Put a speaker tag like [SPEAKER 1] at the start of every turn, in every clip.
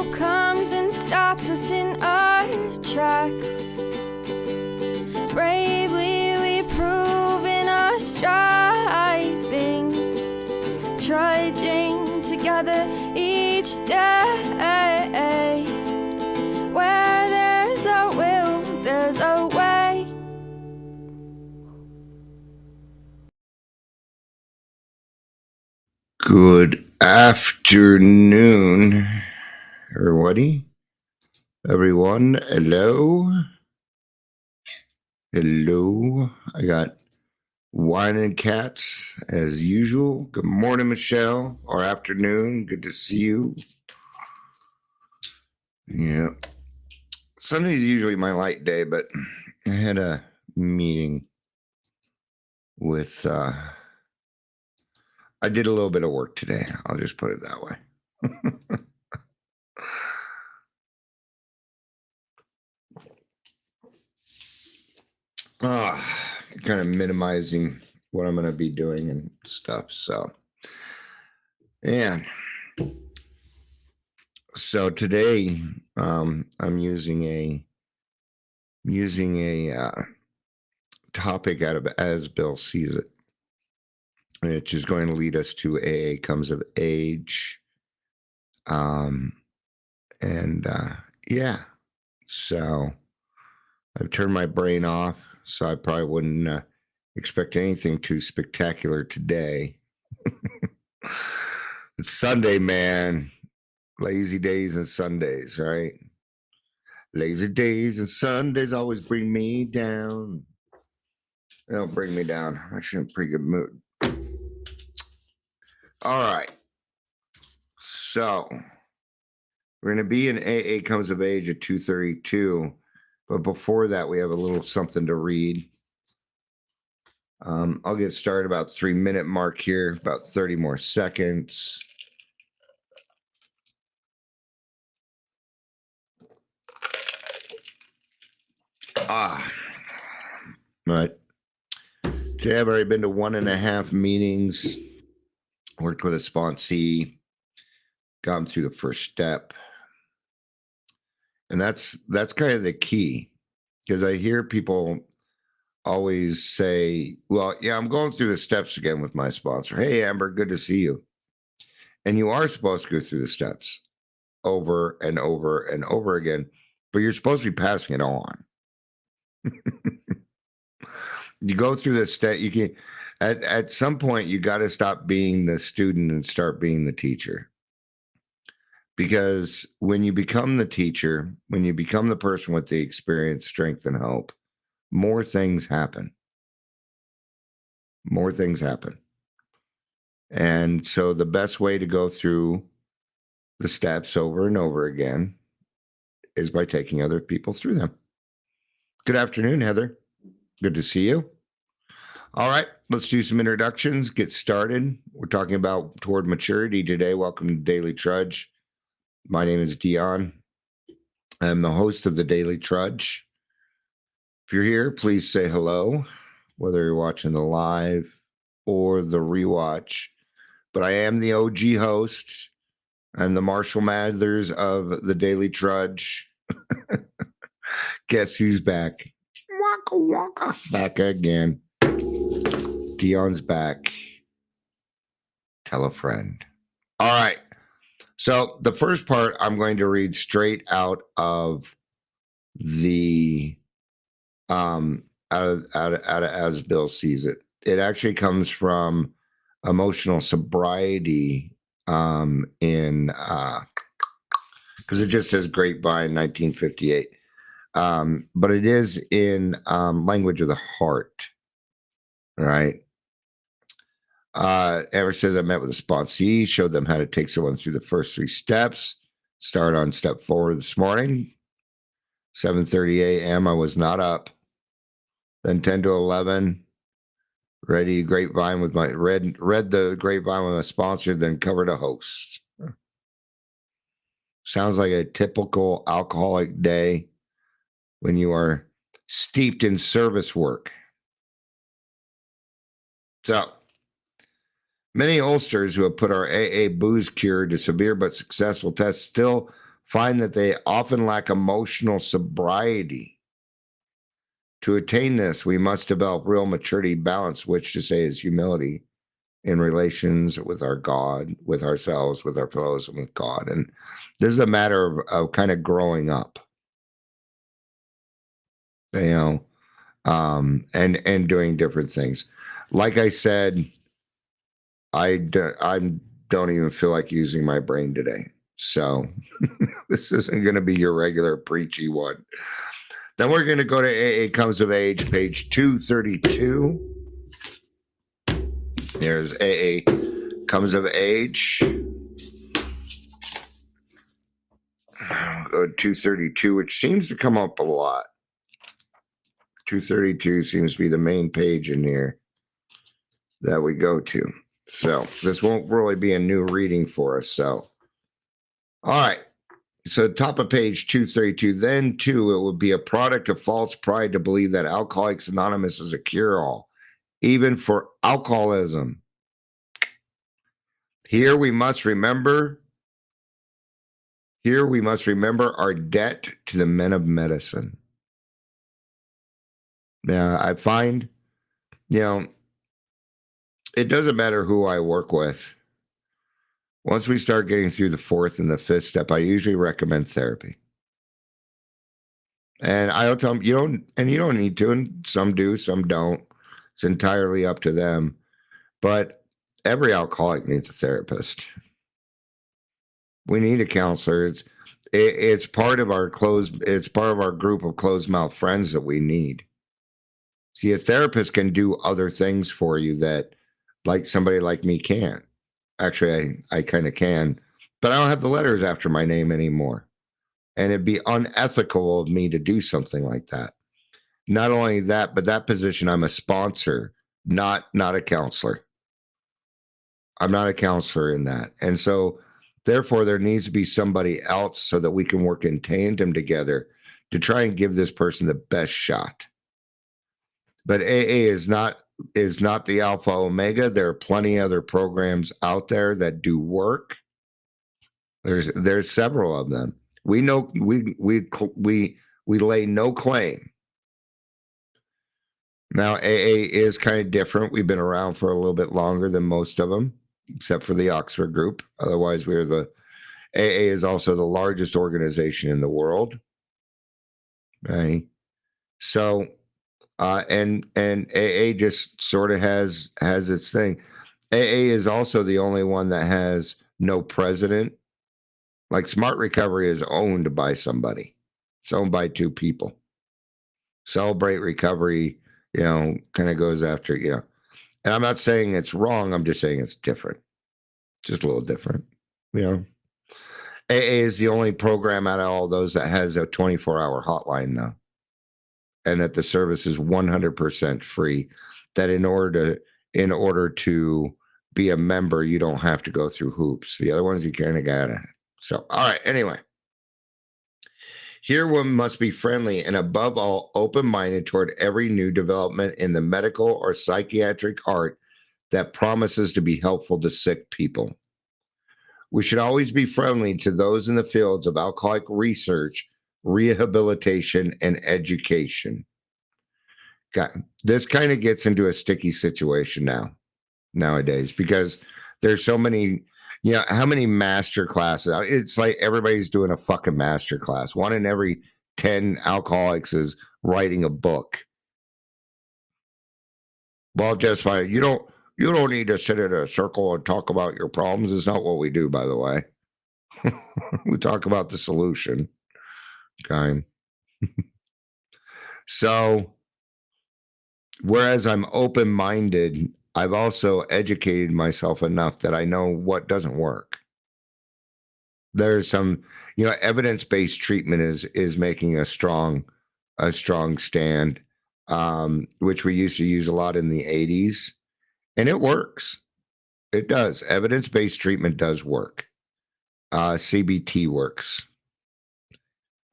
[SPEAKER 1] world comes and stops us in our tracks. Bravely we prove in our striving, trudging together each day. Where there's a will, there's a way.
[SPEAKER 2] Good afternoon, everybody. Everyone, hello. Hello. I got wine and cats as usual. Good morning, Michelle, or afternoon. Good to see you. Yeah. Sunday's usually my light day, but I had a meeting with I did a little bit of work today. I'll just put it that way. Kind of minimizing what I'm going to be doing and stuff. So, and so today, I'm using a topic out of As Bill Sees It, which is going to lead us to AA Comes of Age. Yeah, so I've turned my brain off, so I probably wouldn't expect anything too spectacular today. It's Sunday, man. Lazy days and Sundays, right? Lazy days and Sundays always bring me down. They don't bring me down. I'm actually in a pretty good mood. All right. So we're going to be in AA Comes of Age at 2:32. But before that, we have a little something to read. I'll get started about 3-minute mark here, about 30 more seconds. Right. Today I've already been to 1.5 meetings, worked with a sponsee, got them through the first step. And that's kind of the key, because I hear people always say, well, yeah, I'm going through the steps again with my sponsor. Hey, Amber, good to see you. And you are supposed to go through the steps over and over and over again, but you're supposed to be passing it on. You go through the step, you can, at some point, you got to stop being the student and start being the teacher. Because when you become the teacher, when you become the person with the experience, strength, and hope, more things happen. More things happen. And so the best way to go through the steps over and over again is by taking other people through them. Good afternoon, Heather. Good to see you. All right, let's do some introductions, get started. We're talking about Toward Maturity today. Welcome to Daily Trudge. My name is Dion. I'm the host of the Daily Trudge. If you're here, please say hello, whether you're watching the live or the rewatch. But I am the OG host. I'm the Marshall Mathers of the Daily Trudge. Guess who's back? Waka waka. Back again. Dion's back. Tell a friend. All right. So the first part I'm going to read straight out of the out of As Bill Sees It. It actually comes from Emotional Sobriety in because it just says Grapevine 1958. But it is in Language of the Heart. All right. Amber says, I met with a sponsee, showed them how to take someone through the first 3 steps. Start on step 4 this morning. 7:30 a.m. I was not up. Then 10 to 11, ready Grapevine with my read the Grapevine with my sponsor, then covered a host. Sounds like a typical alcoholic day when you are steeped in service work. So, many oldsters who have put our AA booze cure to severe but successful tests still find that they often lack emotional sobriety. To attain this, we must develop real maturity, balance, which to say is humility in relations with our God, with ourselves, with our fellows, and with God. And this is a matter of kind of growing up, and doing different things. Like I said, I don't even feel like using my brain today. So this isn't going to be your regular preachy one. Then we're going to go to AA Comes of Age, page 232. There's AA Comes of Age. Go to 232, which seems to come up a lot. 232 seems to be the main page in here that we go to. So this won't really be a new reading for us. So, all right. So top of page 232, then too, it would be a product of false pride to believe that Alcoholics Anonymous is a cure-all, even for alcoholism. Here we must remember our debt to the men of medicine. Now, I find, it doesn't matter who I work with. Once we start getting through the fourth and the fifth step, I usually recommend therapy. And I don't tell them, you don't need to, and some do, some don't. It's entirely up to them. But every alcoholic needs a therapist. We need a counselor. It's part of our group of closed mouth friends that we need. See, a therapist can do other things for you that, like, somebody like me can't. Actually, I kind of can, but I don't have the letters after my name anymore. And it'd be unethical of me to do something like that. Not only that, but that position, I'm a sponsor, not a counselor. I'm not a counselor in that. And so, therefore, there needs to be somebody else so that we can work in tandem together to try and give this person the best shot. But AA is not the alpha omega. There are plenty of other programs out there that do work. There's several of them. We know we lay no claim. Now AA is kind of different. We've been around for a little bit longer than most of them, except for the Oxford group. Otherwise, AA is also the largest organization in the world. Right. So and AA just sort of has its thing. AA is also the only one that has no president. Like Smart Recovery is owned by somebody. It's owned by two people. Celebrate Recovery, kind of goes after, And I'm not saying it's wrong. I'm just saying it's different. Just a little different, AA is the only program out of all those that has a 24-hour hotline, though. And that the service is 100% free. That in order to be a member, you don't have to go through hoops. The other ones you kind of gotta. So, all right. Anyway, here one must be friendly and above all open-minded toward every new development in the medical or psychiatric art that promises to be helpful to sick people. We should always be friendly to those in the fields of alcoholic research, rehabilitation, and education. This kind of gets into a sticky situation nowadays because there's so many, how many master classes? It's like everybody's doing a fucking master class. 1 in every 10 alcoholics is writing a book. Well, just fine. You don't need to sit in a circle and talk about your problems. It's not what we do, by the way. We talk about the solution. Okay. So, whereas I'm open-minded, I've also educated myself enough that I know what doesn't work. There's some, evidence-based treatment is making a strong stand, which we used to use a lot in the 80s, and it works. It does. Evidence-based treatment does work. CBT works.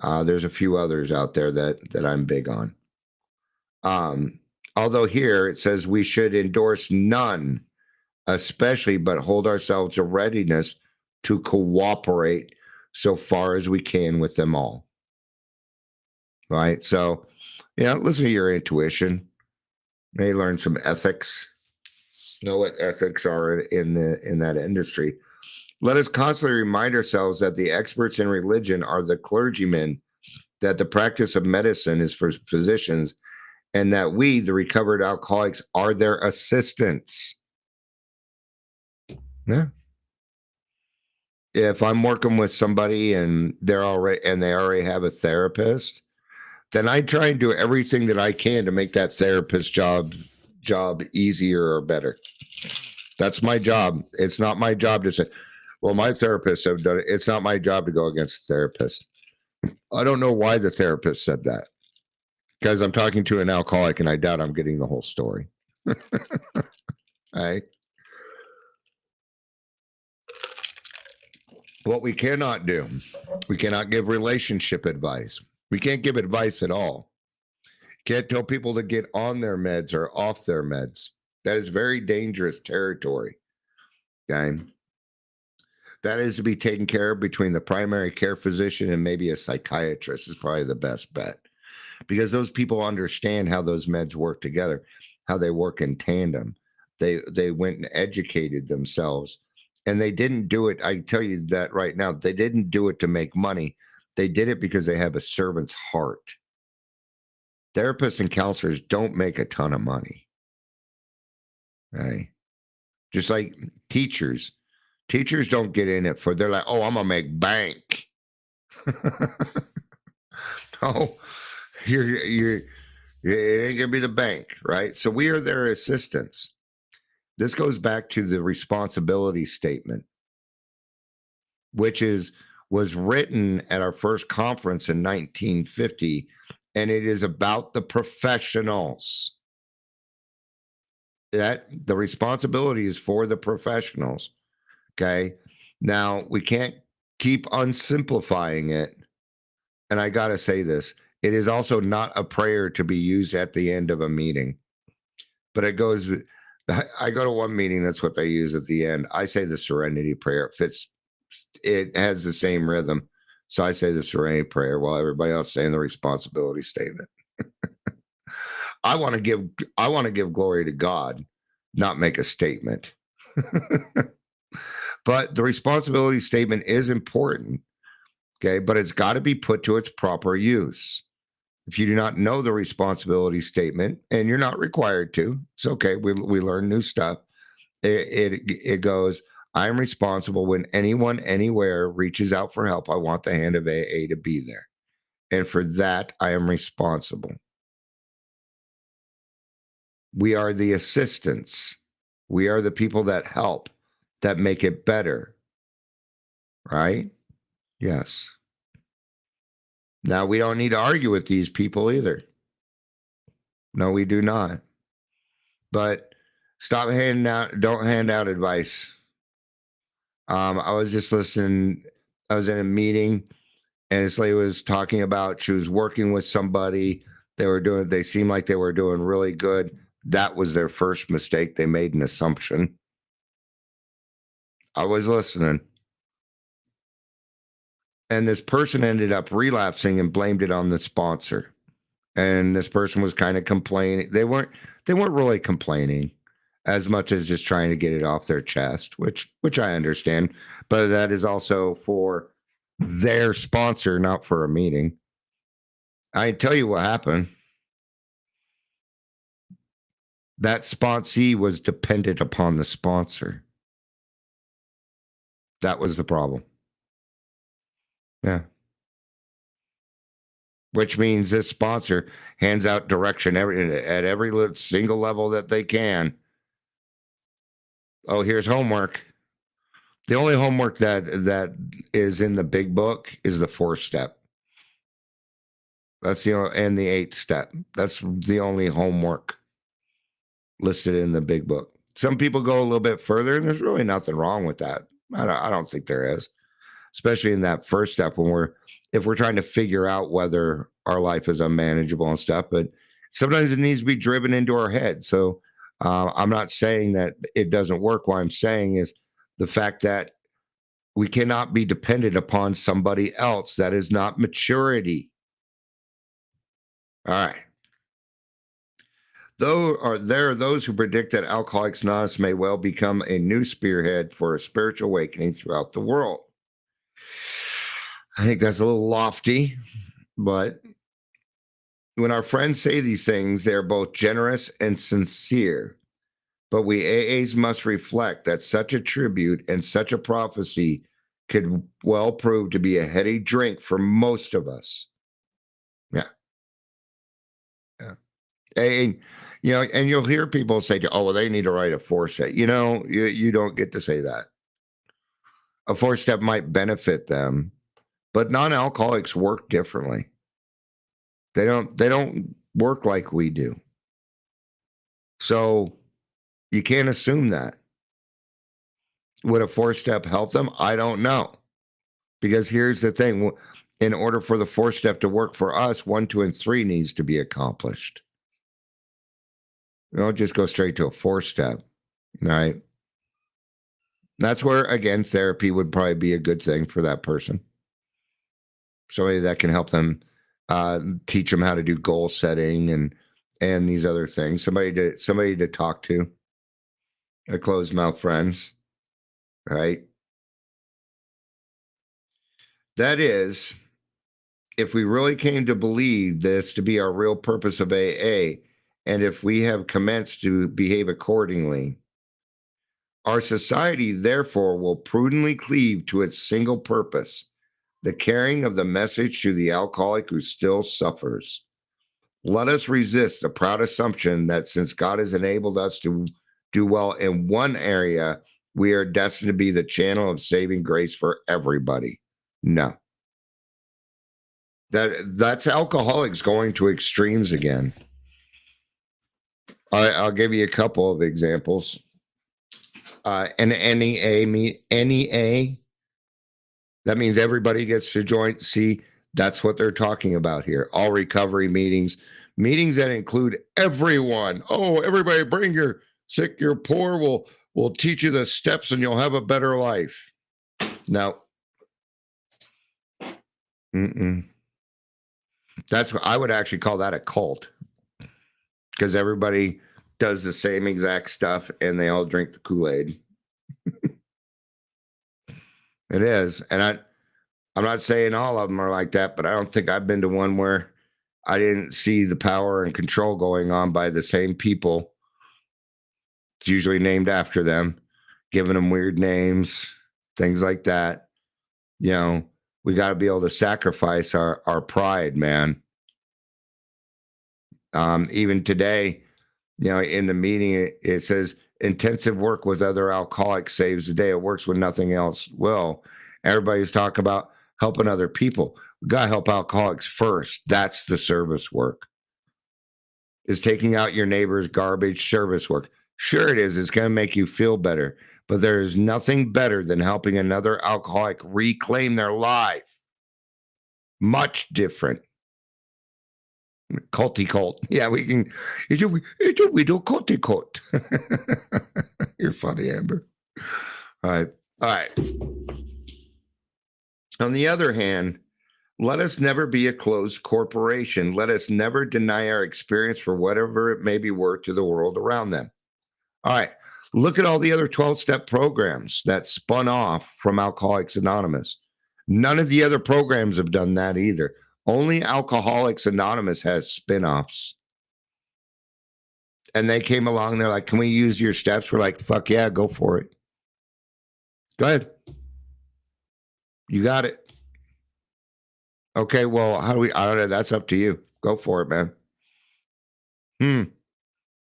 [SPEAKER 2] There's a few others out there that I'm big on. Although here it says we should endorse none, especially, but hold ourselves to readiness to cooperate so far as we can with them all. Right? So, listen to your intuition. Maybe learn some ethics. Know what ethics are in that industry. Let us constantly remind ourselves that the experts in religion are the clergymen, that the practice of medicine is for physicians, and that we, the recovered alcoholics, are their assistants. Yeah. If I'm working with somebody and they already have a therapist, then I try and do everything that I can to make that therapist job easier or better. That's my job. It's not my job to say, well, my therapists have done it. It's not my job to go against the therapist. I don't know why the therapist said that, because I'm talking to an alcoholic and I doubt I'm getting the whole story. Right? What we cannot do, we cannot give relationship advice. We can't give advice at all. Can't tell people to get on their meds or off their meds. That is very dangerous territory. Okay. That is to be taken care of between the primary care physician and maybe a psychiatrist is probably the best bet, because those people understand how those meds work together, how they work in tandem. They went and educated themselves, and they didn't do it. I tell you that right now, they didn't do it to make money. They did it because they have a servant's heart. Therapists and counselors don't make a ton of money. Right? Just like teachers. Teachers don't get in it they're like, oh, I'm going to make bank. No, it ain't going to be the bank, right? So we are their assistants. This goes back to the responsibility statement, which was written at our first conference in 1950, and it is about the professionals. That the responsibility is for the professionals. Okay. Now we can't keep unsimplifying it. And I got to say this, it is also not a prayer to be used at the end of a meeting, but I go to one meeting. That's what they use at the end. I say the serenity prayer. It has the same rhythm. So I say the serenity prayer while everybody else saying the responsibility statement. I want to give glory to God, not make a statement. But the responsibility statement is important, okay? But it's got to be put to its proper use. If you do not know the responsibility statement, and you're not required to, it's okay. We learn new stuff. It goes, I'm responsible when anyone, anywhere reaches out for help. I want the hand of AA to be there. And for that, I am responsible. We are the assistants. We are the people that help, that make it better. Right? Yes. Now, we don't need to argue with these people either. No, we do not. But don't hand out advice. I was just listening. I was in a meeting, and this lady was talking about she was working with somebody. They seemed like they were doing really good. That was their first mistake. They made an assumption. I was listening. And this person ended up relapsing and blamed it on the sponsor. And this person was kind of complaining. They weren't really complaining as much as just trying to get it off their chest, which I understand. But that is also for their sponsor, not for a meeting. I tell you what happened. That sponsee was dependent upon the sponsor. That was the problem. Yeah. Which means this sponsor hands out direction at every single level that they can. Oh, here's homework. The only homework that is in the big book is the 4th step. That's and the 8th step. That's the only homework listed in the big book. Some people go a little bit further, and there's really nothing wrong with that. I don't think there is, especially in that 1st step if we're trying to figure out whether our life is unmanageable and stuff. But sometimes it needs to be driven into our head. So I'm not saying that it doesn't work. What I'm saying is the fact that We cannot be dependent upon somebody else. That is not maturity. All right. There are those who predict that Alcoholics Anonymous may well become a new spearhead for a spiritual awakening throughout the world. I think that's a little lofty, but when our friends say these things, they're both generous and sincere. But we AAs must reflect that such a tribute and such a prophecy could well prove to be a heady drink for most of us. Yeah. Yeah. And, and you'll hear people say, oh, well, they need to write a 4-step. You don't get to say that. A 4-step might benefit them, but non-alcoholics work differently. They don't work like we do. So you can't assume that. Would a 4-step help them? I don't know. Because here's the thing. In order for the 4-step to work for us, 1, 2, and 3 needs to be accomplished. You don't just go straight to a 4-step, right? That's where, again, therapy would probably be a good thing for that person. Somebody that can help them teach them how to do goal setting and these other things. Somebody to talk to. A closed mouth friends, right? That is, if we really came to believe this to be our real purpose of AA, and if we have commenced to behave accordingly, our society, therefore, will prudently cleave to its single purpose, the carrying of the message to the alcoholic who still suffers. Let us resist the proud assumption that since God has enabled us to do well in one area, we are destined to be the channel of saving grace for everybody. No. That's alcoholics going to extremes again. I'll give you a couple of examples. An NEA, that means everybody gets to join. See, that's what they're talking about here. All recovery meetings that include everyone. Oh, everybody bring your sick, your poor. We'll teach you the steps and you'll have a better life. No. That's what I would actually call that a cult, because everybody does the same exact stuff and they all drink the Kool-Aid. It is. And I'm not saying all of them are like that, but I don't think I've been to one where I didn't see the power and control going on by the same people. It's usually named after them, giving them weird names, things like that. We got to be able to sacrifice our pride, man. Even today, in the meeting, it says intensive work with other alcoholics saves the day. It works when nothing else will. Everybody's talking about helping other people. We got to help alcoholics first. That's the service work. Is taking out your neighbor's garbage service work. Sure it is. It's going to make you feel better. But there is nothing better than helping another alcoholic reclaim their life. Much different. Culty cult. Yeah, we can. We do culty cult. You're funny, Amber. All right. On the other hand, let us never be a closed corporation. Let us never deny our experience for whatever it may be worth to the world around them. All right. Look at all the other 12-step programs that spun off from Alcoholics Anonymous. None of the other programs have done that either. Only Alcoholics Anonymous has spin-offs. And they came along, they're like, can we use your steps? We're like, fuck yeah, go for it. Go ahead. You got it. Okay, well, how do we, I don't know, that's up to you. Go for it, man.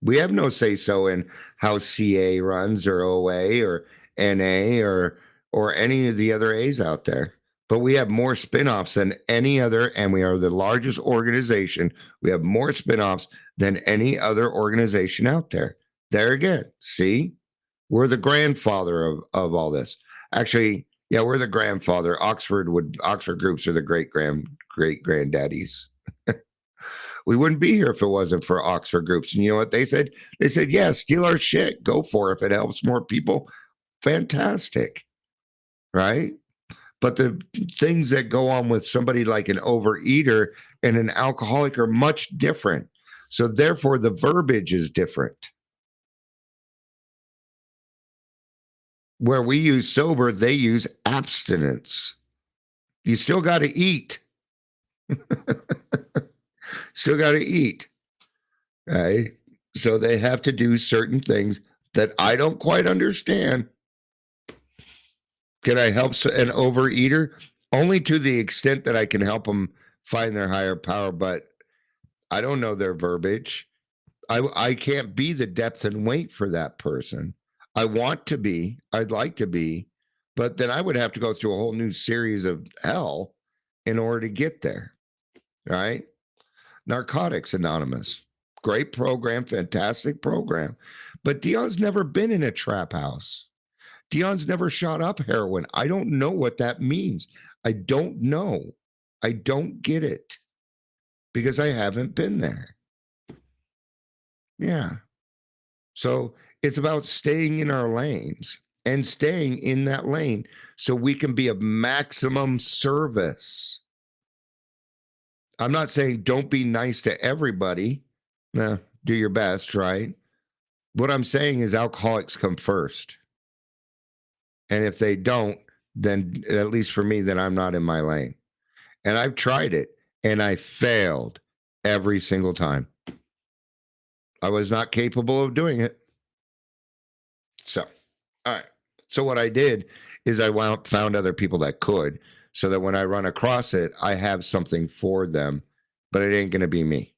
[SPEAKER 2] We have no say-so in how CA runs or OA or NA or any of the other A's out there. But we have more spin-offs than any other, and we are the largest organization. We have more spin-offs than any other organization out there. There again, see? We're the grandfather of all this. Actually, yeah, we're the grandfather. Oxford groups are the great-granddaddies. We wouldn't be here if it wasn't for Oxford groups. And you know what they said? They said, yeah, steal our shit. Go for it. If it helps more people, fantastic. Right? But the things that go on with somebody like an overeater and an alcoholic are much different. So therefore, the verbiage is different. Where we use sober, they use abstinence. You still got to eat. Still got to eat. Right? So they have to do certain things that I don't quite understand. Can I help an overeater? Only to the extent that I can help them find their higher power, but I don't know their verbiage. I can't be the depth and weight for that person. I want to be, I'd like to be, but then I would have to go through a whole new series of hell in order to get there. Right? Narcotics Anonymous. Great program, fantastic program. But Dion's never been in a trap house. Dion's never shot up heroin. I don't know what that means. I don't know. I don't get it because I haven't been there. Yeah. So it's about staying in our lanes and staying in that lane so we can be of maximum service. I'm not saying don't be nice to everybody. No, do your best, right? What I'm saying is alcoholics come first. And if they don't, then at least for me, then I'm not in my lane. And I've tried it and I failed every single time. I was not capable of doing it. So, all right. So what I did is I found other people that could, so that when I run across it, I have something for them, but it ain't going to be me.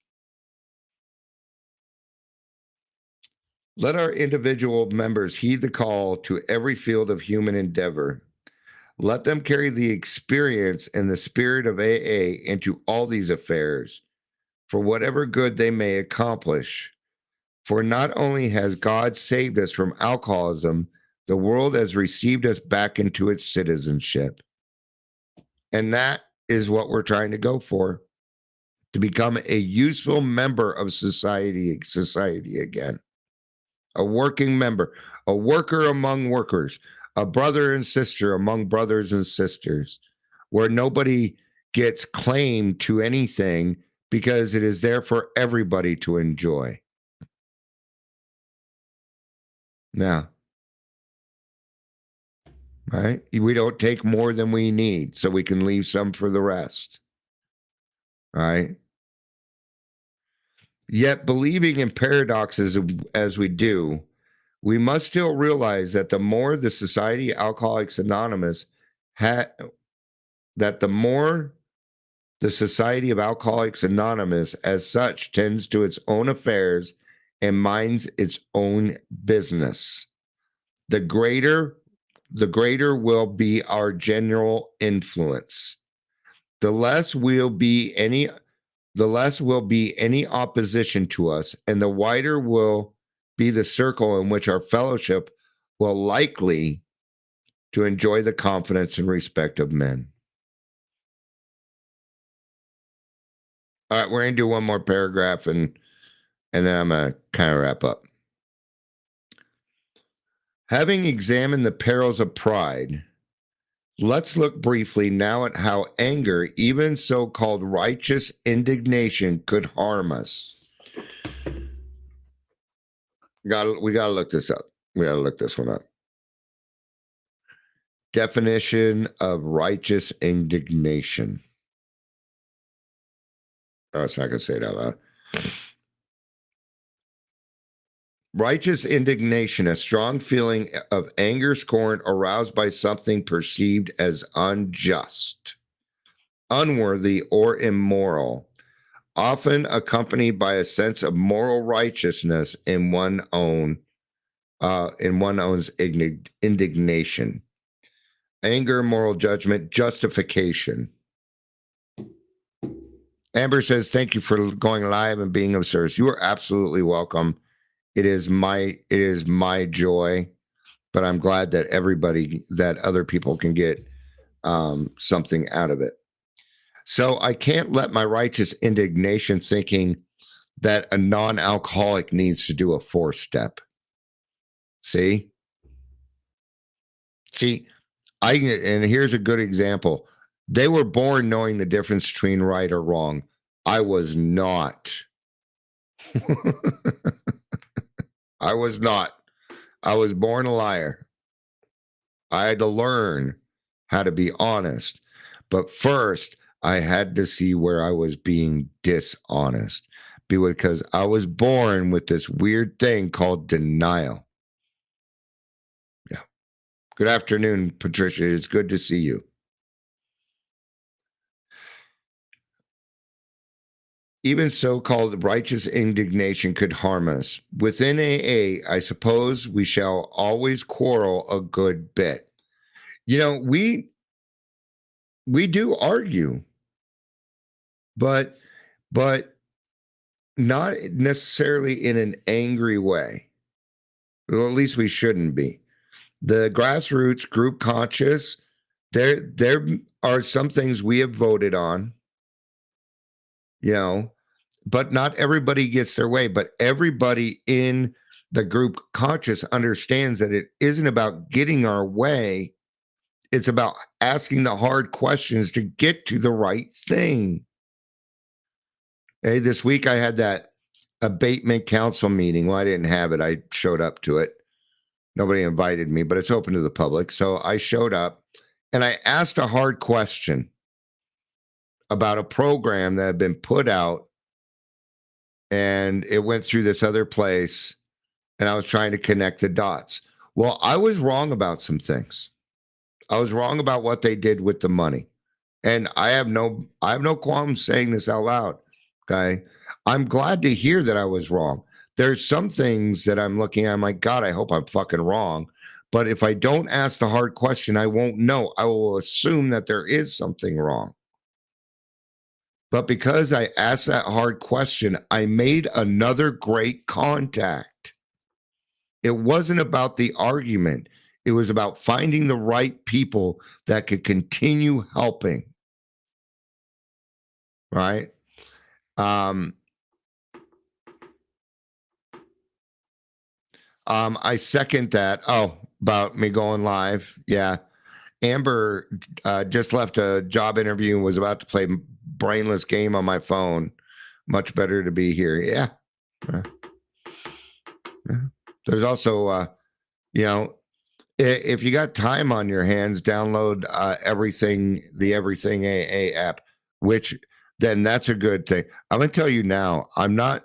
[SPEAKER 2] Let our individual members heed the call to every field of human endeavor. Let them carry the experience and the spirit of AA into all these affairs, for whatever good they may accomplish. For not only has God saved us from alcoholism, the world has received us back into its citizenship. And that is what we're trying to go for, to become a useful member of society again. A working member, a worker among workers, a brother and sister among brothers and sisters, where nobody gets claimed to anything because it is there for everybody to enjoy. Now, right? We don't take more than we need, so we can leave some for the rest. Right? Yet, believing in paradoxes as we do, we must still realize that the more the Society of Alcoholics Anonymous that the more the Society of Alcoholics Anonymous as such tends to its own affairs and minds its own business, the greater will be our general influence. The less will be any opposition to us, and the wider will be the circle in which our fellowship will likely to enjoy the confidence and respect of men. All right, we're going to do one more paragraph and then I'm going to kind of wrap up. Having examined the perils of pride, let's look briefly now at how anger, even so-called righteous indignation, could harm us. We got to look this up. We got to look this one up. Definition of righteous indignation. Oh, it's not going to say it out loud. Righteous indignation, a strong feeling of anger, scorn, aroused by something perceived as unjust, unworthy, or immoral, often accompanied by a sense of moral righteousness in one's indignation. Anger, moral judgment, justification. Amber says, thank you for going live and being of service. You are absolutely welcome. It is my joy, but I'm glad that other people can get something out of it. So I can't let my righteous indignation thinking that a non-alcoholic needs to do a 4-step. See, And here's a good example. They were born knowing the difference between right or wrong. I was not. I was not. I was born a liar. I had to learn how to be honest. But first, I had to see where I was being dishonest because I was born with this weird thing called denial. Yeah. Good afternoon, Patricia. It's good to see you. Even so-called righteous indignation could harm us. Within AA, I suppose we shall always quarrel a good bit. You know, we do argue, but not necessarily in an angry way. Well, at least we shouldn't be. The grassroots group conscious, there are some things we have voted on, you know, but not everybody gets their way. But everybody in the group conscious understands that it isn't about getting our way. It's about asking the hard questions to get to the right thing. Hey, this week I had that abatement council meeting. Well, I didn't have it. I showed up to it. Nobody invited me, but it's open to the public. So I showed up and I asked a hard question about a program that had been put out, and it went through this other place, and I was trying to connect the dots. Well, I was wrong about some things. I was wrong about what they did with the money. And I have no qualms saying this out loud. Okay. I'm glad to hear that I was wrong. There's some things that I'm looking at, I'm like, God, I hope I'm fucking wrong. But if I don't ask the hard question, I won't know. I will assume that there is something wrong. But because I asked that hard question, I made another great contact. It wasn't about the argument. It was about finding the right people that could continue helping. Right? I second that. Oh, about me going live. Yeah. Amber just left a job interview and was about to play brainless game on my phone. Much better to be here. Yeah. There's also, if you got time on your hands, download the Everything AA app, which then that's a good thing. I'm going to tell you now, I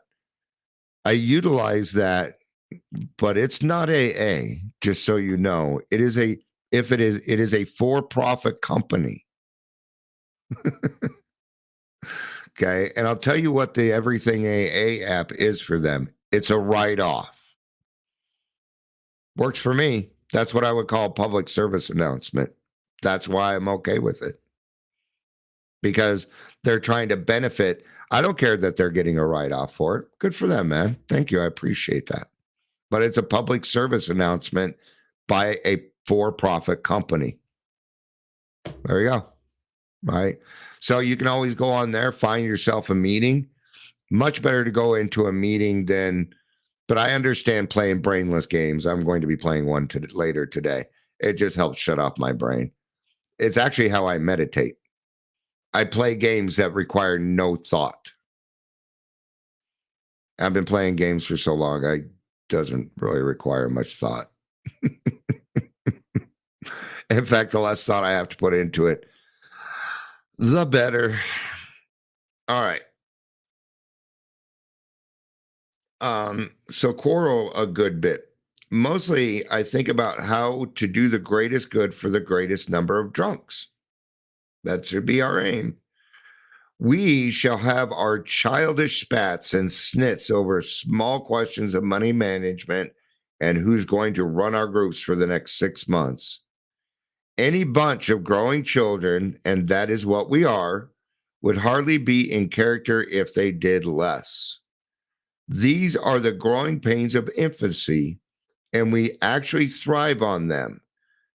[SPEAKER 2] utilize that, but it's not AA, just so you know. It is a for-profit company. Okay. And I'll tell you what the Everything AA app is for them. It's a write-off. Works for me. That's what I would call a public service announcement. That's why I'm okay with it. Because they're trying to benefit. I don't care that they're getting a write-off for it. Good for them, man. Thank you. I appreciate that. But it's a public service announcement by a for-profit company. There you go. Right. So you can always go on there, find yourself a meeting. Much better to go into a meeting but I understand playing brainless games. I'm going to be playing one later today. It just helps shut off my brain. It's actually how I meditate. I play games that require no thought. I've been playing games for so long, it doesn't really require much thought. In fact, the less thought I have to put into it, the better. All right. So quarrel a good bit. Mostly I think about how to do the greatest good for the greatest number of drunks. That should be our aim. We shall have our childish spats and snits over small questions of money management and who's going to run our groups for the next 6 months. Any bunch of growing children, and that is what we are, would hardly be in character if they did less. These are the growing pains of infancy, and we actually thrive on them.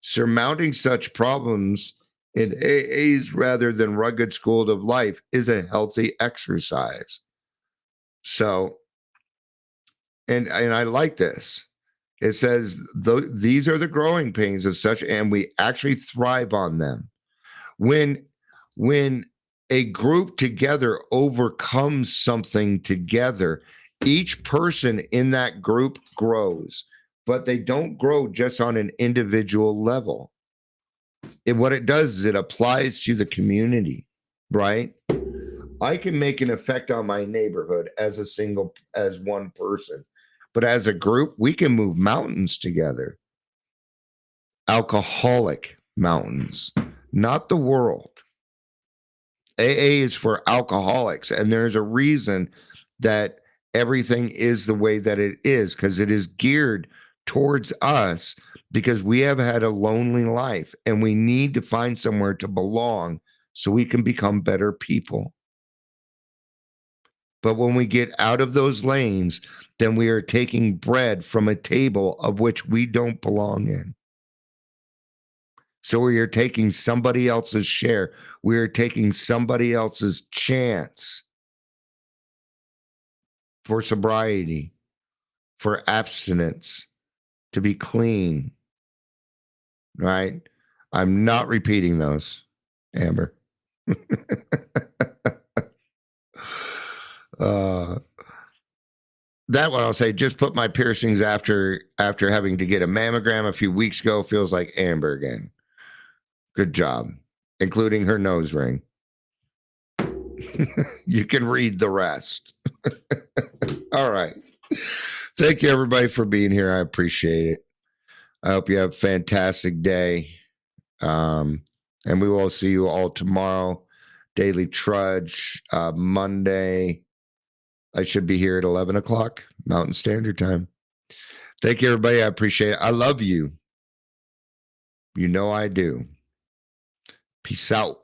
[SPEAKER 2] Surmounting such problems in AAs rather than rugged school of life is a healthy exercise. So, and I like this. It says, these are the growing pains of such, and we actually thrive on them. When a group together overcomes something together, each person in that group grows, but they don't grow just on an individual level. What it does is it applies to the community, right? I can make an effect on my neighborhood as one person, but as a group, we can move mountains together. Alcoholic mountains, not the world. AA is for alcoholics, and there's a reason that everything is the way that it is, because it is geared towards us, because we have had a lonely life and we need to find somewhere to belong so we can become better people. But when we get out of those lanes, then we are taking bread from a table of which we don't belong in. So we are taking somebody else's share. We are taking somebody else's chance for sobriety, for abstinence, to be clean, right? I'm not repeating those, Amber. That one I'll say, just put my piercings after having to get a mammogram a few weeks ago. Feels like Amber again. Good job, including her nose ring. You can read the rest. All right. Thank you, everybody, for being here. I appreciate it. I hope you have a fantastic day. And we will see you all tomorrow. Daily Trudge, Monday. I should be here at 11 o'clock Mountain Standard Time. Thank you, everybody. I appreciate it. I love you. You know I do. Peace out.